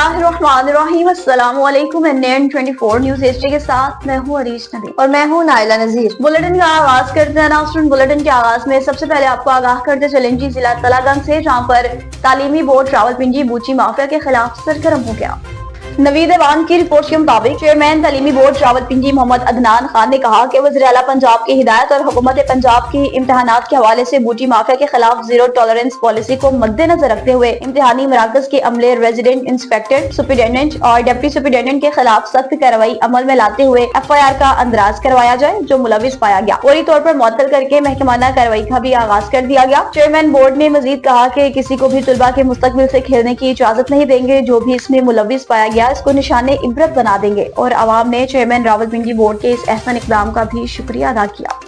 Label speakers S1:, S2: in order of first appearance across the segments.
S1: बिस्मिल्लाहिर्रहमानिर्रहीम। अस्सलामुअलैकुम। NN 24 news history के साथ मैं हूँ अरीश नदी
S2: और मैं हूँ नाइला नजीर।
S1: बुलेटिन का आगाज करते हैं। अनाउंसमेंट बुलेटिन के आगाज में सबसे पहले आपको आगाह करते चलें जी जिला तलागंज से, जहाँ पर तालीमी बोर्ड रावलपिंडी बूची माफिया के खिलाफ सरगर्म हो गया। नवीद अवान की रिपोर्ट के मुताबिक चेयरमैन तालीमी बोर्ड रावलपिंडी मोहम्मद अदनान खान ने कहा कि वज़ीर आला पंजाब की हिदायत और हुकूमत पंजाब की इम्तहानात के हवाले से बूटी माफिया के खिलाफ जीरो टॉलरेंस पॉलिसी को मद्देनजर रखते हुए इम्तिहानी मराकज के अमले, रेजिडेंट इंस्पेक्टर, सुपरिटेंडेंट और डिप्टी सुपरिटेंडेंट के खिलाफ सख्त कार्रवाई अमल में लाते हुए FIR का अंदराज करवाया जाए जो मुलविस पाया गया। फौरी तौर पर मुअत्तल करके महकमाना कार्रवाई का भी आगाज कर दिया गया। चेयरमैन बोर्ड ने मजीद कहा कि किसी को भी तुलबा के मुस्तकबिल से खेलने की इजाजत नहीं देंगे। जो भी इसमें मुलविस पाया गया इसको निशाने इबरत बना देंगे। और अवाम ने चेयरमैन रावलपिंडी बोर्ड के इस अहसन इकदाम का भी शुक्रिया अदा किया।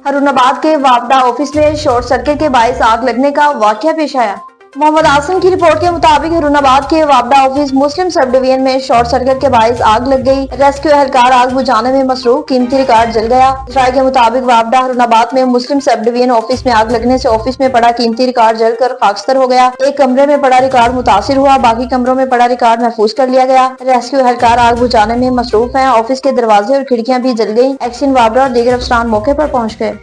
S2: हरुणाबाद के वापदा ऑफिस में शॉर्ट सर्किट के बाइस आग लगने का वाकया पेश आया। मोहम्मद आसिम की रिपोर्ट के मुताबिक हरुणाबाद के वापदा ऑफिस मुस्लिम सब डिवीजन में शॉर्ट सर्किट के बाइस आग लग गई। रेस्क्यू एहलकार आग बुझाने में मसरूफ, कीमती रिकॉर्ड जल गया। राय के मुताबिक वापदा हरुणाबाद में मुस्लिम सब डिवीजन ऑफिस में आग लगने से ऑफिस में पड़ा कीमती रिकॉर्ड जलकर खाकस्तर हो गया। एक कमरे में पड़ा रिकॉर्ड मुतासिर हुआ, बाकी कमरों में पड़ा रिकॉर्ड महफूज कर लिया गया। रेस्क्यू एहलकार आग बुझाने में मसरूफ है। ऑफिस के दरवाजे और खिड़कियां भी जल गयी। एक्शन वापदा और दीगर अफसरान मौके पर पहुँच गए।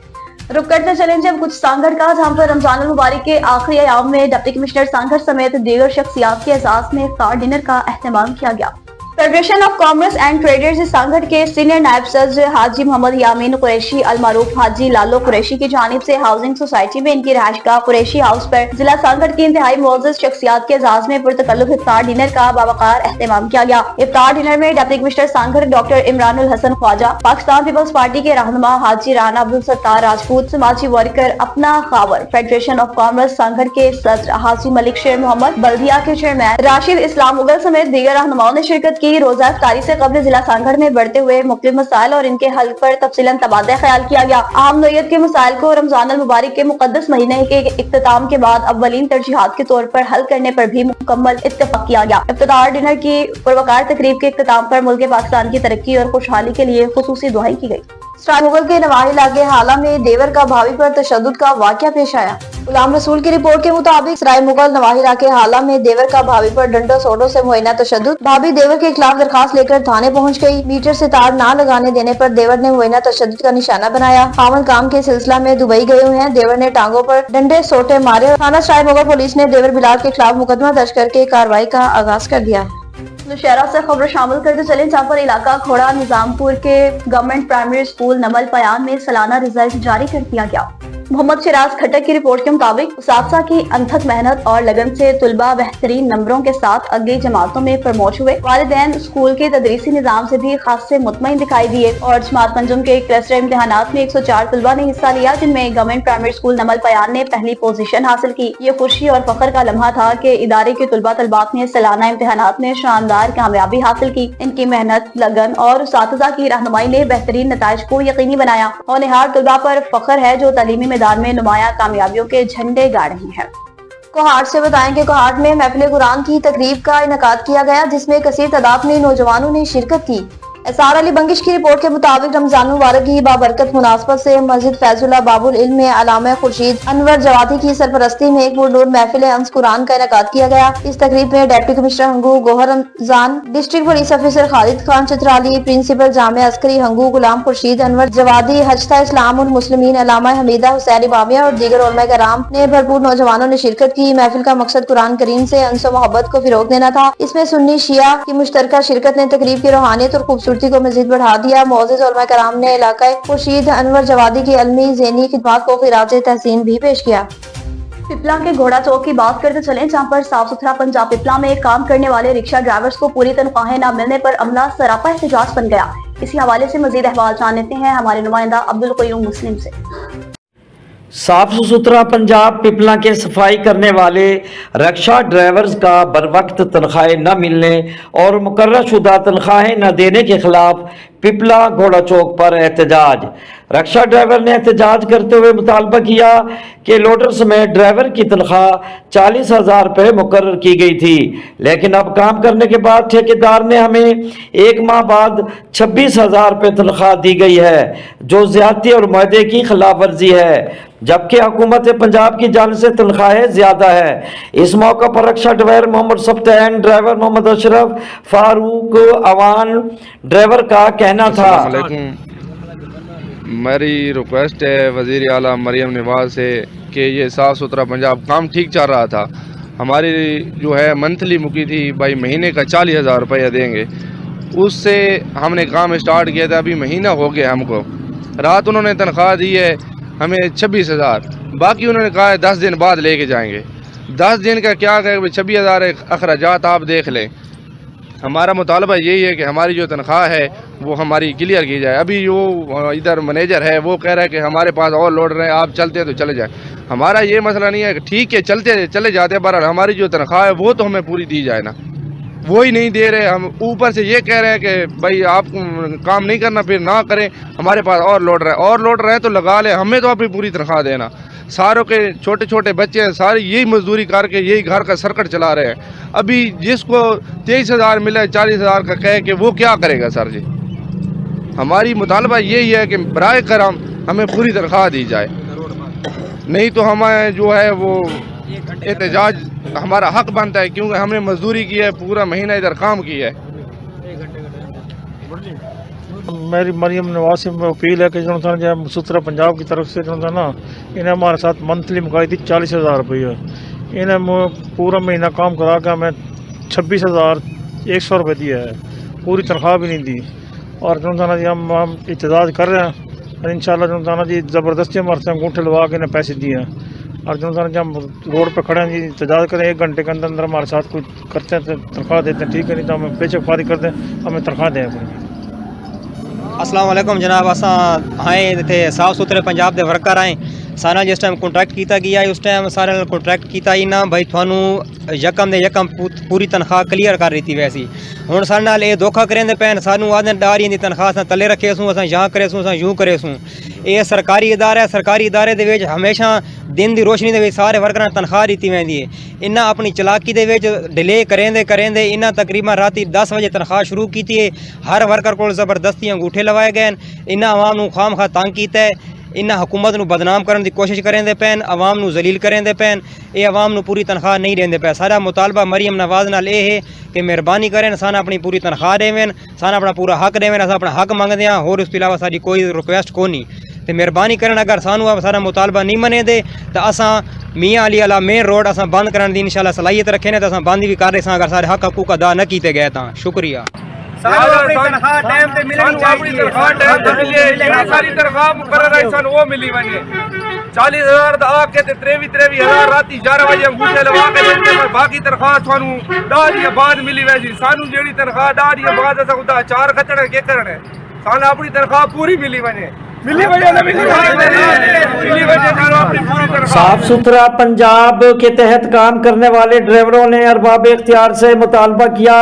S1: रुक करते चलें जब कुछ सांगड़ का, जहाँ पर रमजान मुबारक के आखिरी अयाम में डिप्टी कमिश्नर सांगड़ समेत दीगर शख्सियात के एजाज में इफ्तार डिनर का एहतमाम किया गया। Federation of commerce and traders Sanghar के सीनियर नायब सदर हाजी मोहम्मद यामीन कुरैशी अलमारूफ हाजी लालो कुरैशी की जानिब से हाउसिंग सोसाइटी में इनकी रहायशगाह कुरैशी हाउस पर जिला सांगड़ की इंतहाई मुअज़्ज़ज़ शख्सियात के एजाज में पुरतकल्लुफ़ इफ्तार डिनर का बावकार एहतमाम किया गया। इफ्तार डिनर में deputy commissioner Sanghar doctor Imranul Hasan Khawaja, Pakistan Peoples Party के रहनुमा हाजी राना अब्दुल सत्तार राजपूत, समाजी वर्कर अपना Khawar, federation of commerce Sanghar के सदर हाजी मलिक शेर मोहम्मद, बल्दिया के चेयरमैन राशिद इस्लाम मुगल समेत दीगर रहनुमाओं ने शिरकत की। रोजा इफ्तारी से कबल जिला सांगड़ में बढ़ते हुए मुख्तलिफ मसाइल और इनके हल पर तफसीलन तबादला ख्याल किया गया। अहम नोयत के मसाइल को रमजान अल मुबारक के मुकद्दस महीने के इख्तिताम के बाद अव्वलीन तरजीहात के तौर पर हल करने पर भी मुकम्मल इत्तेफाक किया गया। इफ्तितार डिनर की पुरवकार तकरीब के इख्तिताम पर मुल्क पाकिस्तान की तरक्की और खुशहाली के लिए खुसूसी दुआएं की गई।
S2: सराय मुगल के नवाही इलाके हाला में देवर का भाभी पर तशद्दुद का वाकया पेश आया। गुलाम रसूल की रिपोर्ट के मुताबिक सराय मुगल नवाही इलाके हाला में देवर का भाभी पर डंडों सोडों से मुआयना तशद्दुद। भाभी देवर के खिलाफ दरखास्त लेकर थाने पहुंच गई। मीटर से तार ना लगाने देने पर देवर ने मुआयना तशद्दुद का निशाना बनाया। खामन काम के सिलसिला में दुबई गए हुए हैं। देवर ने टांगों पर डंडे सोटे मारे। थाना सराय मुगल पुलिस ने देवर बिलाल के खिलाफ मुकदमा दर्ज करके कार्रवाई का आगाज कर दिया।
S1: शहरा से खबर शामिल करते चले, जहाँ पर इलाका खोड़ा निजामपुर के गवर्नमेंट प्राइमरी स्कूल नमल पयान में सालाना रिजल्ट जारी कर दिया गया। मोहम्मद शिराज खट्टक की रिपोर्ट के मुताबिक उसात्ज़ा की अनथक मेहनत और लगन से तुलबा बेहतरीन नंबरों के साथ अगली जमातों में प्रमोट हुए। वालिदैन स्कूल के तदरीसी निजाम से भी खासे मुतमईन दिखाई दिए और जमात पंजम के क्लस्टर इम्तिहानात में 104 तुलबा ने हिस्सा लिया, जिनमें गवर्नमेंट प्राइमरी स्कूल नमल पयान ने पहली पोजीशन हासिल की। ये खुशी और फख्र का लम्हा था कि इदारे के तुलबा तलबात ने सालाना इम्तिहानात में शानदार कामयाबी हासिल की। इनकी मेहनत, लगन और उसातिज़ा की रहनुमाई ने बेहतरीन नताइज को यकीनी बनाया। होनहार तुलबा पर फख्र है जो तालीमी मैदान में नुमाया कामयाबियों के झंडे गाड़ रही हैं।
S2: कोहाट से बताएं कि कोहाट में महफिल कुरान की तकरीब का इनेकाद किया गया, जिसमें कसीर तादाद में नौजवानों ने शिरकत की। एसार अली बंगिश की रिपोर्ट के मुताबिक रमजान मुबारक की बाबरकत मुनासबत से मस्जिद फैजुल्लाह बाबुल इल्म में अलामा खुर्शीद अनवर जवादी की सरपरस्ती में एक पुरनूर महफिल अंस कुरान का इनेकाद किया गया। इस तकरीब में deputy commissioner Hangu Gohar Ramzan, district police officer Khalid Khan Chitrali, principal Jamia Askari Hangu Ghulam Khurshid Anwar Jawadi, हजता इस्लाम उल मुस्लिमीन अलामा हमीदा हुसैन बामिया और दीगर उलमा कराम ने भरपूर नौजवानों ने शिरकत की। महफिल का मकसद कुरान करीम से अंस मोहब्बत को फिरोग देना था। इसमें सुन्नी शिया की मुश्तरका शिरकत ने तकरीब की रूहानियत और खूबसूरती को मजीद बढ़ा दिया। मोअज़्ज़िज़ उलमा कराम ने इलाका खुर्शीद अनवर जवादी की अलमी ज़ेनी खिदमत को खिराज तहसीन भी पेश किया।
S1: पिपला के घोड़ा चौक की बात करते चलें, जहाँ पर साफ सुथरा पंजाब पिपला में काम करने वाले रिक्शा ड्राइवर्स को पूरी तनख्वाहें न मिलने पर अमला सरापा एहतजाज बन गया। इसी हवाले से मजीद अहवाल जान लेते हैं हमारे नुमाइंदा अब्दुल क़य्यूम मुस्लिम से।
S3: साफ सुथरा पंजाब पिपला के सफाई करने वाले रिक्शा ड्राइवर्स का बर वक्त तनख्वाहें न मिलने और मुकर्रर शुदा तनख्वाहें न देने के खिलाफ पिपला घोड़ा चौक पर एहतजाज। रक्षा ड्राइवर ने एहतजाज करते हुए मुतालबा किया कि लोडर समेत ड्राइवर की तनख्वाह 40,000 रुपये मुकर्रर की गई थी, लेकिन अब काम करने के बाद ठेकेदार ने हमें 1 माह बाद 26,000 रुपये तनख्वाह दी गई है, जो ज्यादती और मुआहदे की खिलाफ वर्जी है, जबकि हुकूमत पंजाब की जानिब से तनख्वाहें ज्यादा है। इस मौका पर रक्षा driver Mohammad Sibtain, driver Mohammad Ashraf, Farooq, Awan driver का कहना था।
S4: मेरी रिक्वेस्ट है वज़ीर आला मरियम नवाज़ से कि ये साफ़ सुथरा पंजाब काम ठीक चल रहा था, हमारी जो है मंथली मुकी थी भाई महीने का 40,000 रुपया देंगे, उससे हमने काम स्टार्ट किया था, अभी महीना हो गया हमको। रात उन्होंने तनख्वाह दी है हमें 26,000, बाकी उन्होंने कहा है 10 दिन बाद लेके जाएंगे। 10 दिन का क्या कहे, 26,000 अखराजात आप देख लें। हमारा मुतालबा यही है कि हमारी जो तनख्वाह है वो हमारी क्लियर की जाए। अभी जो इधर मैनेजर है वो कह रहा है कि हमारे पास और लोड रहे हैं, आप चलते हैं तो चले जाएं। हमारा ये मसला नहीं है कि ठीक है चले जाते हैं, बहरहाल हमारी जो तनख्वाह है वो तो हमें पूरी दी जाए ना, वो ही नहीं दे रहे। हम ऊपर से ये कह रहे हैं कि भाई आप काम नहीं करना फिर ना करें, हमारे पास और लोड रहे तो लगा ले, हमें तो अपनी पूरी तनख्वाह देना। सारों के छोटे छोटे बच्चे हैं, सारे यही मजदूरी करके यही घर का सर्कट चला रहे हैं। अभी जिसको 23,000 मिले 40,000 का कहे कि वो क्या करेगा सर जी। हमारी मुतालबा यही है कि बराए करम हमें पूरी तनख्वाह दी जाए, नहीं तो हमें जो है वो एहतजाज हमारा हक बनता है, क्योंकि हमने मजदूरी की है, पूरा महीना इधर काम किया है।
S5: मेरी मरियम नवाज से अपील है कि जो था जो सूत्रा पंजाब की तरफ से जो था ना, इन्हें हमारे साथ मंथली मुकाई थी 40,000 रुपये, इन्हें पूरा महीना काम करा के हमें 26,100 रुपये दिया है, पूरी तनख्वाह भी नहीं दी। और जो था ना जी हम एहतजाज कर रहे हैं, इंशाल्लाह जो था ना जी ज़बरदस्ती हमारे से अंगूठे लगा के इन्हें पैसे दिए हैं। और जो था ना जी हम रोड पर खड़े हैं जी, इंतजार करें 1 घंटे के अंदर अंदर हमारे साथ कुछ करते हैं तो तनख्वाह देते हैं, ठीक है, नहीं तो हमें पेचकफारी करते हैं, हमें तनख्वाह दें अपनी।
S6: अस्सलाम वालेकुम जनाब, असा आए इतने साफ सुथरे पंजाब के वर्कर आए, सारा जिस टाइम कॉन्ट्रैक्ट किया गया है उस टाइम सारे कॉन्ट्रैक्ट किया ही ना भाई थानू यकम दे यकम पूरी तनख्वाह क्लीयर कर रही थी। वैसी हुण सारे नाल ये धोखा करेंदे पैन, सानू आदे डारियां दी तनख्वाह असां तले रखे सूं, असां यहाँ करे सूं, असां यूं करे सूं। ये सरकारी इदारा है, सरकारी इदारे दे विच हमेशा दिन की रोशनी दे विच सारे वर्करां तनख्वाह दी वेंदी है। इन्हां अपनी चलाकी दे विच डिले करेंदे इन्हां तकरीबन राती 10 बजे तनख्वाह शुरू की है। हर वर्कर को जबरदस्ती अंगूठे लवाए गए, इन्हां आवाम नूं खामखा तंग कीता है, इन्हां हुकूमत नूं बदनाम करने की कोशिश करेंदे पैन, आवाम नूं जलील करेंदे पैन, ये आवाम नूं पूरी तनख्वाह नहीं देंदे पै। सारा मुतालबा मरियम नवाज नाल ये है कि मेहरबानी करें, सानू अपनी पूरी तनख्वाह देवें, सानू अपना पूरा हक देवें, अस अपना हक मंगते हैं, होर उस तो इलावा साडी कोई रिक्वेस्ट को नहीं। तो मेहरबानी करें, अगर सानू सारा मुतालबा नहीं मने दे तो असां मियाँ अली वाला मेन रोड असां बंद करने की इंशाल्लाह सलाहियत रखे ने, तो असां बंद भी कर रहे हैं अगर सारे हक हकूक अदा न किए गए तो। शुक्रिया।
S7: तनख्वाह टाइम पे मिलनी चाहिए, सारी तनख्वाह मुकर्रर है सन वो मिली वने 40,000 दा आके ते 23,000 राती 11 बजे अंगूठे लगा के देते, बाकी तनख्वाह थानू 10 दिन बाद मिली वैसी। सानू जेड़ी तनख्वाह 10 दिन बाद असा उदा 4 खचड़े के करने, सानू अपनी तनख्वाह पूरी मिली वने, मिली वजह ना मिली वजह सानू अपनी पूरी तनख्वाह।
S3: साफ सुथरा पंजाब के तहत काम करने वाले ड्राइवरों ने अरबाब इख्तियार से मुतालबा किया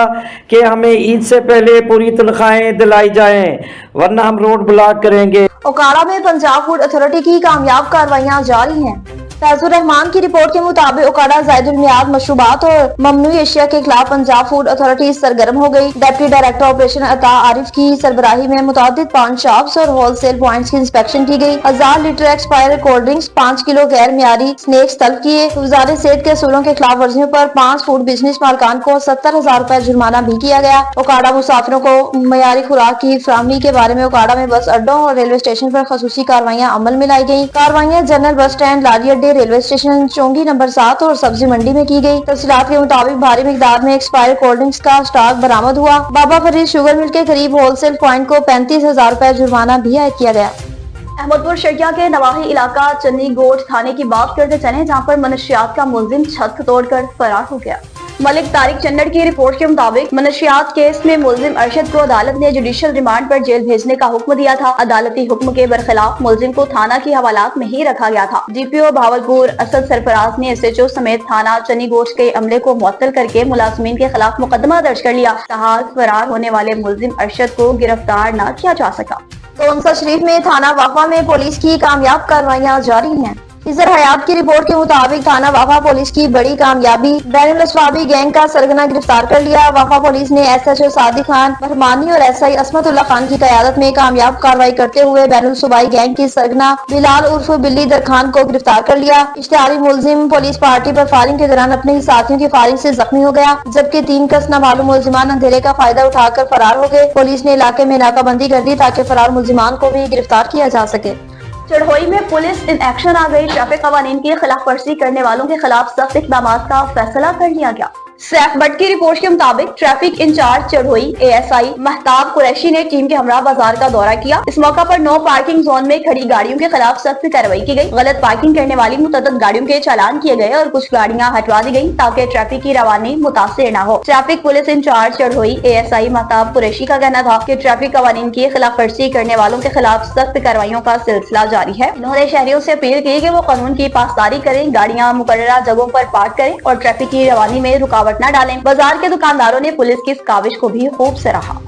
S3: कि हमें ईद से पहले पूरी तनख्वाहें दिलाई जाएं, वरना हम रोड ब्लॉक करेंगे।
S2: ओकाड़ा में पंजाब फूड अथॉरिटी की कामयाब कार्रवाइयां जारी हैं। फैजुर रहमान की रिपोर्ट के मुताबिक ओकाड़ा ज़ायदुल मियाद मशरूबात और ममनूई एशिया के खिलाफ पंजाब फूड अथॉरिटी सरगर्म हो गई। डिप्टी डायरेक्टर ऑपरेशन अता आरिफ की सरबराही में मुतादिद पान शॉप्स और होलसेल पॉइंट्स की इंस्पेक्शन की गई। 1000 litre expired cold drinks, 5 kilo गैर मियारी स्नैक्स तलब किए। वजारत सेहत के असूलों के खिलाफ वर्जियों पर 5 फूड बिजनेस मालकान को 70,000 रुपए जुर्माना भी किया गया। ओकाड़ा मुसाफिरों को मयारी खुराक की फराहमी के बारे में ओकाड़ा में बस अड्डों और रेलवे स्टेशन पर खसूसी कार्रवाइयां अमल में लाई गई। कार्रवाइयां जनरल बस स्टैंड, लारी अड्डे, रेलवे स्टेशन चौंगी नंबर 7 और सब्जी मंडी में की गई। तफसीलात के मुताबिक भारी मिकदार में एक्सपायर्ड कोल्ड ड्रिंक्स का स्टॉक बरामद हुआ। बाबा फरीद शुगर मिल के करीब होलसेल पॉइंट को 35,000 रुपए जुर्माना भी आयद किया गया।
S1: अहमदपुर शरिया के नवाही इलाका चन्नी गोट थाने की बात करते चले, जहां पर मनशियात का मुलजिम छत तोड़कर फरार हो गया। मलिक तारिक चन्नड़ की रिपोर्ट के मुताबिक मनशियात केस में मुलजिम अरशद को अदालत ने जुडिशल रिमांड पर जेल भेजने का हुक्म दिया था। अदालती हुक्म के बरखिलाफ मुलजिम को थाना की हवालात में ही रखा गया था। DPO भावलपुर असद सरफराज ने SHO समेत थाना चनीगोश के अमले को मुअत्तल करके मुलाजिमीन के खिलाफ मुकदमा दर्ज कर लिया। ताहल फरार होने वाले मुलजिम अरशद को गिरफ्तार न किया जा सका।
S2: कौंसा शरीफ में थाना वाफा में पुलिस की कामयाब कार्रवाइयां जारी हैं। इजर हयात की रिपोर्ट के मुताबिक थाना वाफा पुलिस की बड़ी कामयाबी, बैनुल अस्वाबी गैंग का सरगना गिरफ्तार कर लिया। वाफा पुलिस ने SHO सादिक खान रहमानी और SI असमतुल्ला खान की क़यादत में कामयाब कार्रवाई करते हुए बैनुल सूबाई गैंग की सरगना बिलाल उर्फ बिल्ली दर खान को गिरफ्तार कर लिया। इश्तिहारी मुलजिम पुलिस पार्टी पर फायरिंग के दौरान अपने ही साथियों की फायरिंग से जख्मी हो गया, जबकि 3 कस नामालूम मुलजिमान अंधेरे का फायदा उठाकर फरार हो गए। पुलिस ने इलाके में नाकाबंदी कर दी ताकि फरार मुलजिमान को भी गिरफ्तार किया जा सके।
S1: चढ़ोई में पुलिस इन एक्शन आ गई। ट्रैफिक कवानीन की खिलाफ वर्जी करने वालों के खिलाफ सख्त इक़दाम का फैसला कर लिया गया। सैफ भट्ट की रिपोर्ट के मुताबिक traffic incharge Chadhoi ASI Mahtab Qureshi ने टीम के हमरा बाजार का दौरा किया। इस मौका पर नो पार्किंग जोन में खड़ी गाड़ियों के खिलाफ सख्त कार्रवाई की गई। गलत पार्किंग करने वाली मुतअद्दिद गाड़ियों के चालान किए गए और कुछ गाड़ियां हटवा दी गयी ताकि ट्रैफिक की रवानी मुतासिर न हो। Traffic police incharge Chadhoi ASI Mahtab Qureshi का कहना था कि ट्रैफिक कवानीन की खिलाफ वर्जी करने वालों के खिलाफ सख्त कार्रवाइयों का सिलसिला जारी है। उन्होंने शहरियों से अपील की कि वो कानून की पासदारी करें, गाड़ियां मुकर्ररा जगहों पर पार्क करें और ट्रैफिक की रवानी में रुकावट न डालें। बाजार के दुकानदारों ने पुलिस की इस काविश को भी खूब सराहा।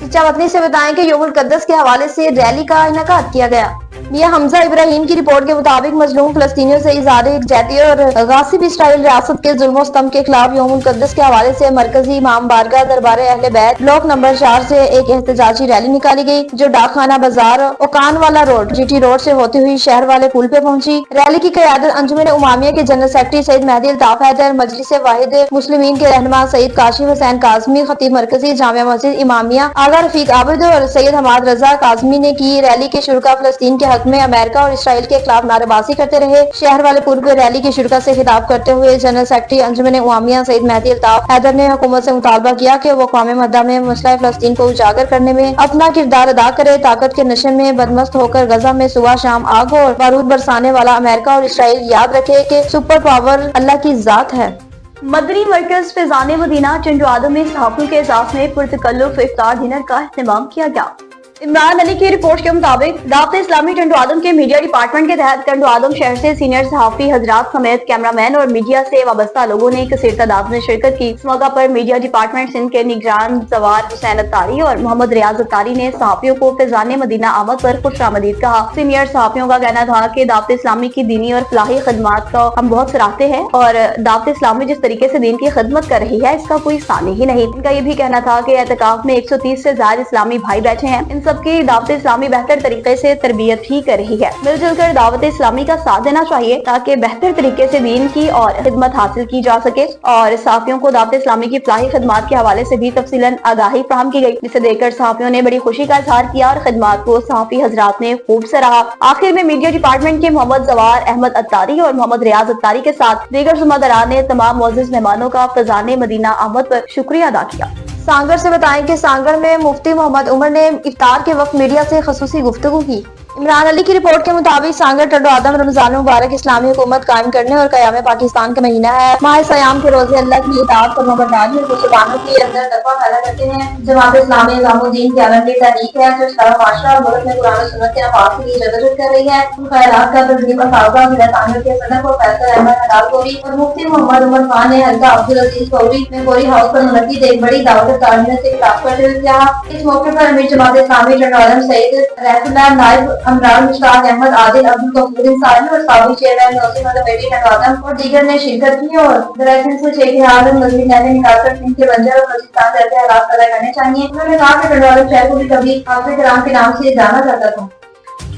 S2: सच्चा वतनी से बताएं कि यौमुल क़द्दस के हवाले से रैली का इनेकाद किया गया। मियां हमजा इब्राहिम की रिपोर्ट के मुताबिक मजलूम फलस्तीनियों से इज़हार यकजहती और गासिब इसराइल रियासत के जुल्म सितम के खिलाफ यौमुल क़द्दस के हवाले से मरकजी इमाम बारगाह दरबार अहले बैत ब्लॉक नंबर 4 से एक एहतजाजी रैली निकाली गई, जो डाकखाना बाजार ओकान वाला रोड GT रोड से होती हुई शहर वाले पुल पे पहुंची। रैली की क़यादत अंजुमन उमामिया के जनरल सेक्रेटरी सईद मेहदी अल्ताफ हैदर, मजलिस वाहिद मुस्लिमीन के रहनुमा सईद काशिफ हुसैन काज़मी, खतीब मरकजी जामिया मस्जिद इमामिया आगा रफीक आबिद और सैयद हमाद रजा काज़मी ने की। रैली के शुरका फलस्तीन के हक में अमेरिका और इसराइल के खिलाफ नारेबाजी करते रहे। शहर वाले पुल पर रैली के शुरका से खिताब करते हुए जनरल सेक्रेटरी अंजुमन उमामिया सईद मेहदी अल्ताफ हैदर ने हुकूमत से मुतालबा किया कि वो अक़वाम मुत्तहिदा में मसला फलस्तीन को उजागर करने में अपना किरदार अदा करे। ताकत के नशे में बदमस्त होकर गजा में सुबह शाम आग और बारूद बरसाने वाला अमेरिका और इसराइल याद रखे कि सुपर पावर अल्लाह की जात है।
S1: मदनी मरकज फैजान मदीना चंडवादम में सहाफ़ियों के एजाज़ में पुरतकल्लुफ़ इफ्तार डिनर का अहतमाम किया गया। इमरान अली की रिपोर्ट के मुताबिक दावत इस्लामी टंडवादम के मीडिया डिपार्टमेंट के तहत टंडवादम शहर से सीनियर सहाफ़ी हजरात समेत कैमरामैन और मीडिया से वाबस्ता लोगों ने कसीर तादाद में शिरकत की। इस मौका पर मीडिया डिपार्टमेंट सिंध के निगरान जवार हुसैन अत्तारी और मोहम्मद रियाज अत्तारी ने सहाफ़ियों को फैजान मदीना आमद पर खुशामदीद कहा। सीनियर सहाफ़ियों का कहना था कि दावत इस्लामी की दीनी और फलाही खदमात को हम बहुत सराहते हैं और दावत इस्लामी जिस तरीके से दीन की खदमत कर रही है इसका कोई सानी ही नहीं। इनका ये भी कहना था कि एहतिकाफ में 130 से ज्यादा इस्लामी भाई बैठे हैं, इन सबकी दावत इस्लामी बेहतर तरीके से तरबियत ही कर रही है। मिलजुल कर दावत इस्लामी का साथ देना चाहिए ताकि बेहतर तरीके से दीन की और खिदमत हासिल की जा सके। और सहाफ़ियों को दावत इस्लामी की फलाही खदमात के हवाले से भी तफसीलन आगाही फराहम की गई, जिसे देखकर सहाफ़ियों ने बड़ी खुशी का इजहार किया और खदमात को सहाफ़ी हजरात ने खूब सराहा। आखिर में मीडिया डिपार्टमेंट के मोहम्मद जवार अहमद अत्तारी और मोहम्मद रियाज अत्तारी के साथ दीगर ज़िम्मेदारान ने तमाम मुअज़्ज़िज़ मेहमानों का फैज़ान मदीना आमद पर शुक्रिया अदा किया।
S2: सांगड़ से बताएं कि सांगड़ में मुफ्ती मोहम्मद उमर ने इफ्तार के वक्त मीडिया से ख़ुसूसी गुफ्तगू की। इमरान अली की रिपोर्ट के मुताबिक सांगड़ टंडवादम रमजान मुबारक इस्लामी हुकूमत कायम करने और क़याम पाकिस्तान का महीना है। माह सयाम के रोजे अल्लाह की इताअत फरमाबरदारी और कुर्बानियों के अंदर तकवा पैदा करते हैं। जमात इस्लामी निज़ामुद्दीन की आलमगीर तहरीक है जो इस्लाम माशरा और मुल्क में कुरान और सुन्नत के नफाज़ के लिए जदोजहद कर रही है। उन ख़यालात का तस्दीक असाउदा हिदायत के सदर और फैसल अहमद हलाल गोरी और मुफ्ती मोहम्मद उमर खान ने हल्का अब्दुल अजीज गौरी में गोरी हाउस पर मुनक्किद एक बड़ी दावत ताज़ीमत से खिताब करते हुए कहा। इस मौके पर अमीर जमात इस्लामी टंडवादम सईद रहमतुल्लाह नाइब अमरान मुश्ताक अहमद आदिल अब्दुल गफूर इंसानी और साबिक चेयरमैन नौसिफ कमेटी टंडवादम और दीगर ने शिरकत की और दरअसल से शेख आलम मस्जिद नहरें निकालकर सिंध के बंजर और बलूचिस्तान जैसे हालात पैदा करने चाहिए। उन्होंने कहा कि टंडवादम शहर को भी कभी हाफिज कराम के नाम से जाना जाता था।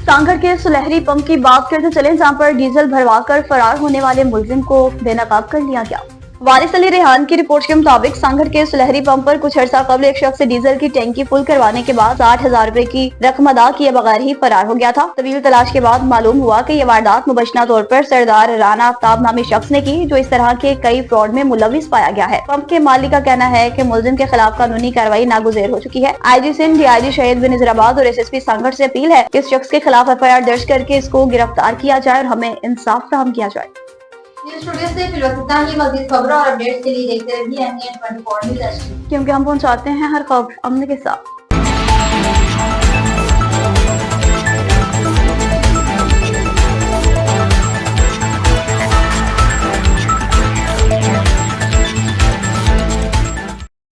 S1: सांगड़ के सुलहरी पंप की बात करते चले जहाँ पर डीजल भरवाकर फरार होने वाले मुलजिम को बेनकाब कर लिया गया। वारिस अली रेहान की रिपोर्ट के मुताबिक सांगड़ के सुलहरी पंप पर कुछ अर्सा कबल एक शख्स से डीजल की टैंकी फुल करवाने के बाद 60,000 रुपए की रकम अदा किए बगैर ही फरार हो गया था। तवील तलाश के बाद मालूम हुआ कि यह वारदात मुबशना तौर पर सरदार राना आफ्ताब नामी शख्स ने की, जो इस तरह के कई फ्रॉड में मुलविस पाया गया है। पंप के मालिक का कहना है कि मुलजिम के खिलाफ कानूनी कार्रवाई नागुज़ेर हो चुकी है। IG सिंध, DIG शहीद बिन नज़ीराबाद और SSP सांगड़ से अपील है कि इस शख्स के खिलाफ FIR दर्ज करके इसको गिरफ्तार किया जाए और हमें इंसाफ फराहम किया जाए।
S2: न्यूज़ स्टूडियो से फिर वक्त इतना ही। मज़ीद खबरों और अपडेट्स के लिए देखते रहिए NN 24 न्यूज़ HD।
S1: क्योंकि हम पहुंचाते हैं हर खबर अमन के साथ।